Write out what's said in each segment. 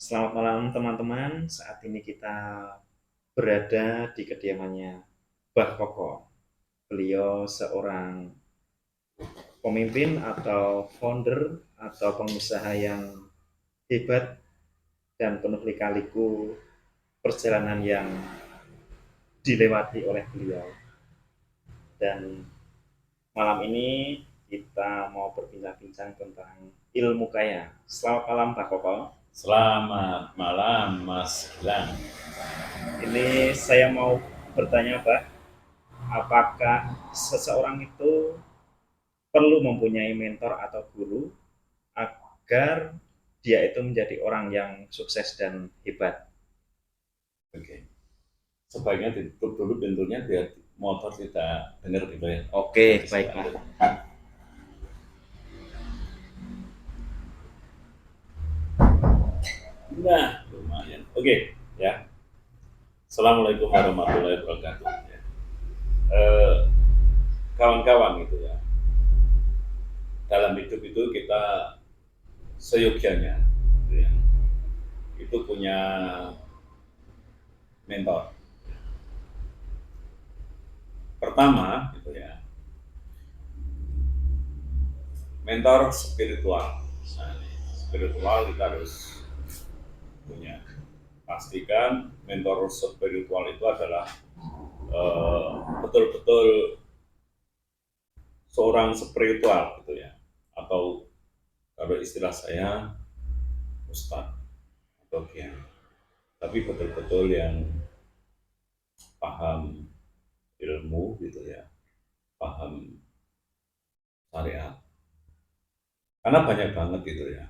Selamat malam teman-teman. Saat ini kita berada di kediamannya Mbah Koko. Beliau seorang pemimpin atau founder atau pengusaha yang hebat dan penuh lika-liku perjalanan yang dilewati oleh beliau. Dan malam ini kita mau berbincang-bincang tentang ilmu kaya. Selamat malam Mbah Koko. Selamat malam, Mas Gilang. Ini saya mau bertanya, Mbak, apakah seseorang itu perlu mempunyai mentor atau guru agar dia itu menjadi orang yang sukses dan hebat? Oke, sebaiknya ditutup dulu pintunya biar motor tidak dengar gitu ya. Oke, Nanti baik saya Pak. bantu. Nah, lumayan. Oke, ya. Assalamualaikum warahmatullahi wabarakatuh. Ya. Eh, Kawan-kawan gitu ya. Dalam hidup itu kita seyogyanya, gitu ya, itu punya mentor. Pertama, gitu ya, mentor spiritual. Nah, spiritual kita harus punya. Pastikan mentor spiritual itu adalah betul-betul seorang spiritual gitu ya, atau kalau istilah saya ustadz atau kiai, tapi betul-betul yang paham ilmu gitu ya, paham syariat. Karena banyak banget gitu ya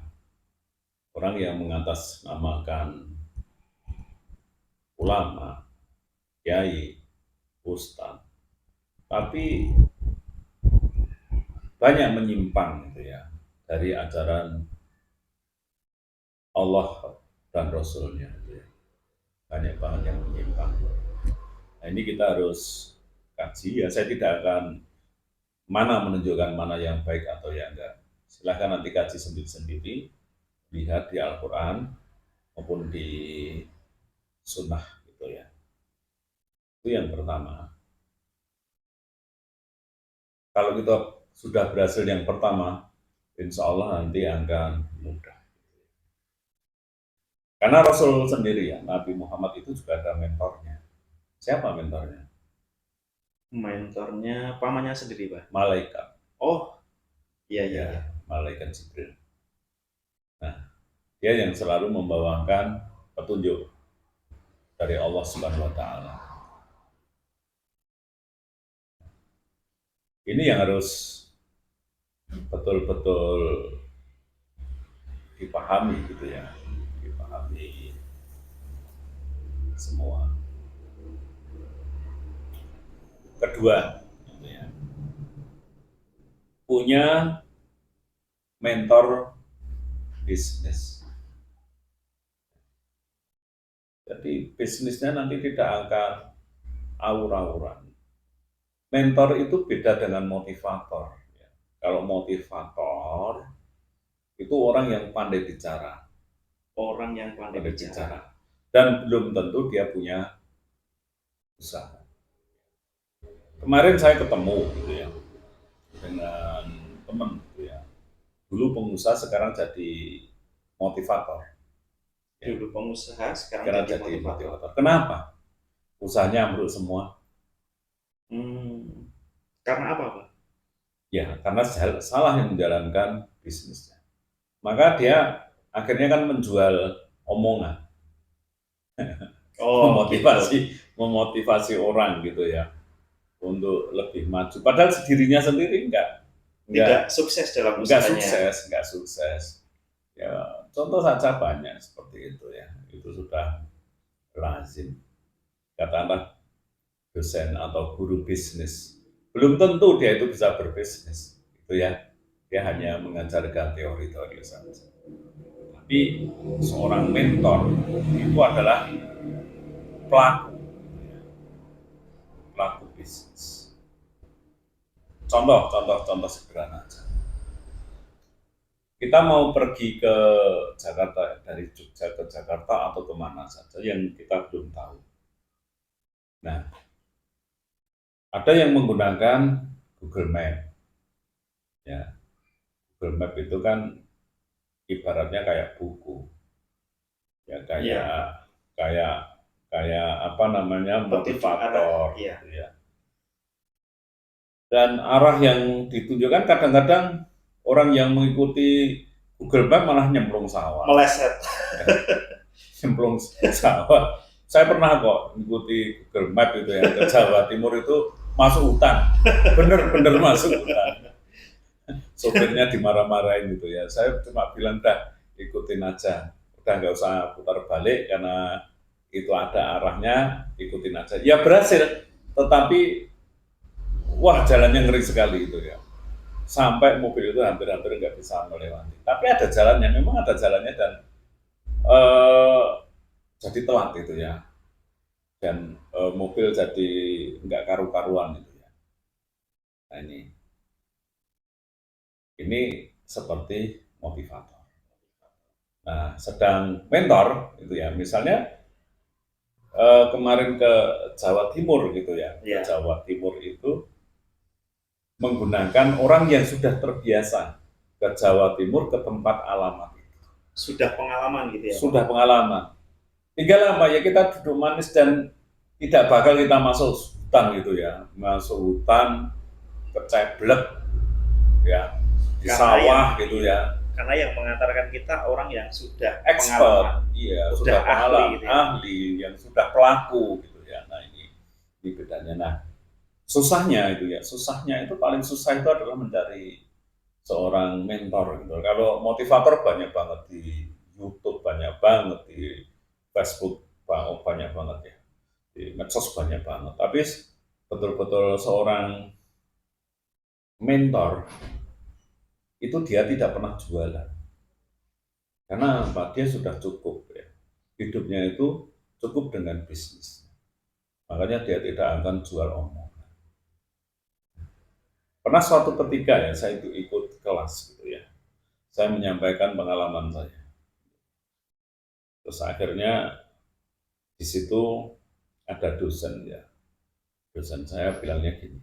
orang yang mengatasnamakan ulama, kiai, ustadz, tapi banyak menyimpang gitu ya dari ajaran Allah dan Rasulnya gitu ya. Banyak banget yang menyimpang. Nah ini kita harus kaji ya. Saya tidak akan mana menunjukkan mana yang baik atau yang enggak. Silahkan nanti kaji sendiri-sendiri, lihat di Al-Quran maupun di Sunnah gitu ya. Itu yang pertama. Kalau kita sudah berhasil yang pertama, insya Allah nanti akan mudah. Karena Rasul sendiri ya, Nabi Muhammad itu juga ada mentornya. Siapa mentornya? Mentornya pamannya sendiri, Pak. Malaikat. Oh, iya iya Ya, iya. malaikat Jibril. Nah, dia yang selalu membawakan petunjuk dari Allah Subhanahu wa taala. Ini yang harus betul-betul dipahami gitu ya. Dipahami semua. Kedua, gitu ya, punya mentor bisnis. Jadi bisnisnya nanti tidak akan awur-awuran. Mentor itu beda dengan motivator. Ya. Kalau motivator itu orang yang pandai bicara, Orang yang pandai pandai bicara. bicara, dan belum tentu dia punya usaha. Kemarin saya ketemu gitu ya dengan teman gitu ya. Dulu pengusaha sekarang jadi motivator. Ya. Dulu pengusaha, sekarang Sekarang jadi jadi motivator. motivator. Kenapa? Usahanya ambruk semua. Hmm, karena apa, Pak? Ya, karena salah yang menjalankan bisnisnya. Maka dia akhirnya kan menjual omongan, Oh, gitu. memotivasi orang gitu ya untuk lebih maju. Padahal dirinya sendiri Tidak enggak sukses dalam usahanya. enggak sukses. Ya, contoh saja banyak seperti itu ya. Itu sudah lazim. Katakanlah dosen atau guru bisnis. Belum tentu dia itu bisa berbisnis. Itu ya. Dia hanya mengajarkan teori-teori saja. Tapi seorang mentor itu adalah pelaku, pelaku bisnis. Contoh sederhana aja. kita mau pergi ke Jakarta, dari Jogja ke Jakarta atau kemana saja yang kita belum tahu. Nah, ada yang menggunakan Google Map. Ya, Google Map itu kan ibaratnya kayak buku, ya Iya, kayak kayak apa namanya petunjuk arah. motivator, Iya, gitu ya. Dan arah yang ditunjukkan kadang-kadang orang yang mengikuti Google Map malah nyemplung sawah, meleset. ya, nyemplung sawah. Saya pernah kok mengikuti Google Map itu ya ke Jawa Timur itu masuk hutan, bener-bener masuk hutan. Sopirnya dimarah-marahin gitu ya. Saya cuma bilang dah ikutin aja, udah nggak usah putar balik karena itu ada arahnya, ikutin aja. Ya berhasil, tetapi wah jalannya ngeri sekali itu ya. Sampai mobil itu hampir-hampir nggak bisa melewati. Tapi ada jalannya, memang ada jalannya dan eh, jadi telat itu ya. Dan mobil jadi nggak karu-karuan itu ya. Nah ini seperti motivator. Nah, sedang mentor itu ya, misalnya kemarin ke Jawa Timur gitu ya, ke Iya, Jawa Timur itu menggunakan orang yang sudah terbiasa ke Jawa Timur ke tempat alamat, sudah pengalaman gitu ya, Pak. sudah pengalaman. Tinggal apa ya kita duduk manis dan tidak bakal kita masuk hutan gitu ya, masuk hutan keceblek ya di Karena yang sawah gitu iya, ya. karena yang mengantarkan kita orang yang sudah Expert, pengalaman, iya sudah sudah ahli pengalaman, gitu ya. ahli yang sudah pelaku gitu ya. Nah ini bedanya. Nah susahnya itu ya, susahnya itu paling susah itu adalah mencari seorang mentor gitu. Kalau motivator banyak banget di YouTube, banyak banget di Facebook, banyak banget ya, di medsos banyak banget. Tapi betul-betul seorang mentor itu dia tidak pernah jualan. Karena apa? Dia sudah cukup ya. Hidupnya itu cukup dengan bisnis. Makanya dia tidak akan jual omongan. Pernah suatu ketika ya, saya itu ikut kelas gitu ya. Saya menyampaikan pengalaman saya. Terus akhirnya di situ ada dosen ya. Dosen saya bilangnya gini,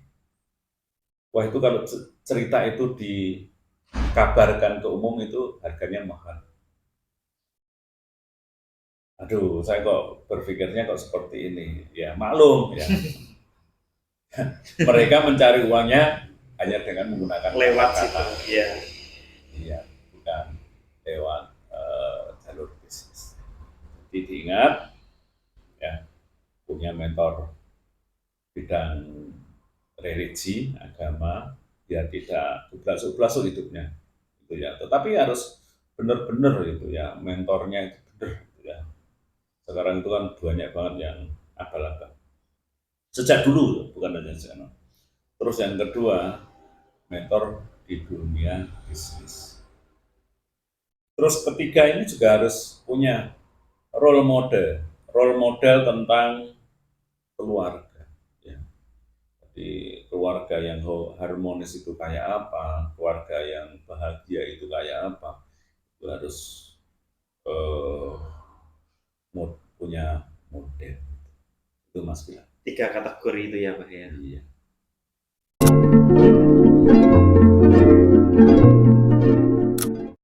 wah itu kalau cerita itu dikabarkan ke umum itu harganya mahal. Aduh, saya kok berpikirnya kok seperti ini. Ya maklum ya, mereka mencari uangnya hanya dengan menggunakan Lewat situ, kata-kata. ya. Iya, bukan lewat jalur bisnis. Jadi diingat ya, punya mentor bidang religi, agama, biar tidak belasu-belasu hidupnya. Itu ya. Tetapi harus benar-benar itu ya, mentornya itu benar gitu ya. Sekarang itu kan banyak banget yang abal-abal. Sejak dulu, bukan hanya sekarang. Terus yang kedua, mentor di dunia bisnis. Terus ketiga ini juga harus punya role model tentang keluarga. Ya. Jadi keluarga yang harmonis itu kayak apa, keluarga yang bahagia itu kayak apa, itu harus eh, punya model. Itu Mas bilang. 3 kategori itu ya, Pak ya. Iya.